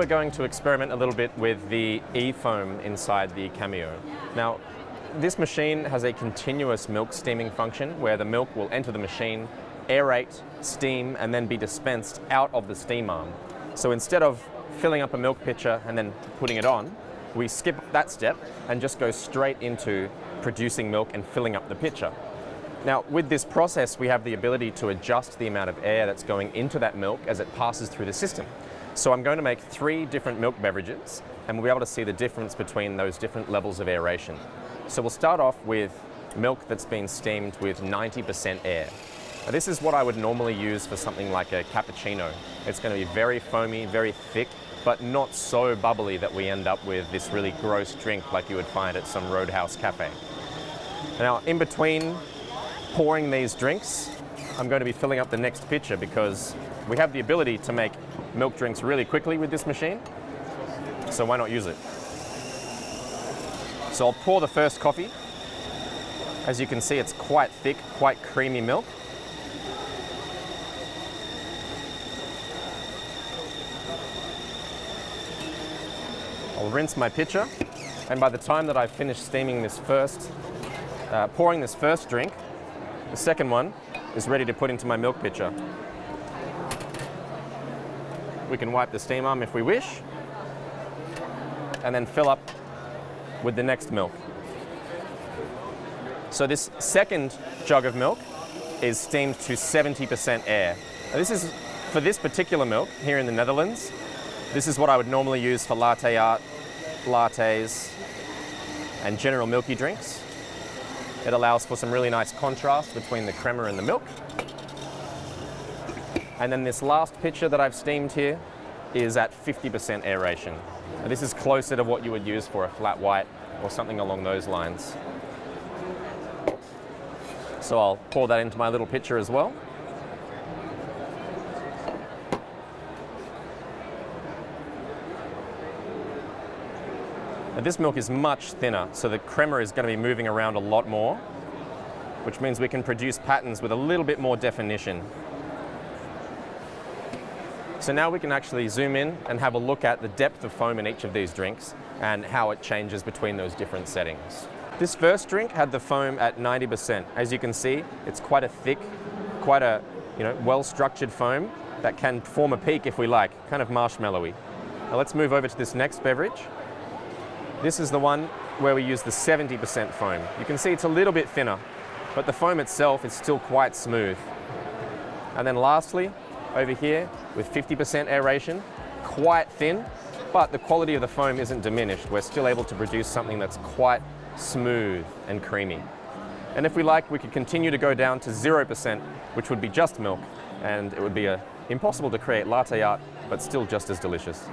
we're going to experiment a little bit with the e-foam inside the Cameo. Now, this machine has a continuous milk steaming function where the milk will enter the machine, aerate, steam, and then be dispensed out of the steam arm. So instead of filling up a milk pitcher and then putting it on, we skip that step and just go straight into producing milk and filling up the pitcher. Now, with this process, we have the ability to adjust the amount of air that's going into that milk as it passes through the system. So I'm going to make 3 different milk beverages, and we'll be able to see the difference between those different levels of aeration. So we'll start off with milk that's been steamed with 90% air. Now, this is what I would normally use for something like a cappuccino. It's going to be very foamy, very thick, but not so bubbly that we end up with this really gross drink like you would find at some roadhouse cafe. Now, in between pouring these drinks, I'm going to be filling up the next pitcher because we have the ability to make milk drinks really quickly with this machine, so why not use it? So I'll pour the first coffee. As you can see, it's quite thick, quite creamy milk. I'll rinse my pitcher, and by the time that I've finished steaming this pouring this first drink, the second one is ready to put into my milk pitcher. We can wipe the steam arm if we wish, and then fill up with the next milk. So this second jug of milk is steamed to 70% air. Now this is, for this particular milk here in the Netherlands, this is what I would normally use for latte art, lattes, and general milky drinks. It allows for some really nice contrast between the crema and the milk. And then this last pitcher that I've steamed here is at 50% aeration. Now this is closer to what you would use for a flat white or something along those lines. So I'll pour that into my little pitcher as well. Now this milk is much thinner, so the crema is going to be moving around a lot more, which means we can produce patterns with a little bit more definition. So now we can actually zoom in and have a look at the depth of foam in each of these drinks and how it changes between those different settings. This first drink had the foam at 90%. As you can see, it's quite a thick, quite a well-structured foam that can form a peak if we like, kind of marshmallowy. Now let's move over to this next beverage. This is the one where we use the 70% foam. You can see it's a little bit thinner, but the foam itself is still quite smooth. And then lastly, over here with 50% aeration, quite thin, but the quality of the foam isn't diminished. We're still able to produce something that's quite smooth and creamy. And if we like, we could continue to go down to 0%, which would be just milk, and it would be impossible to create latte art, but still just as delicious.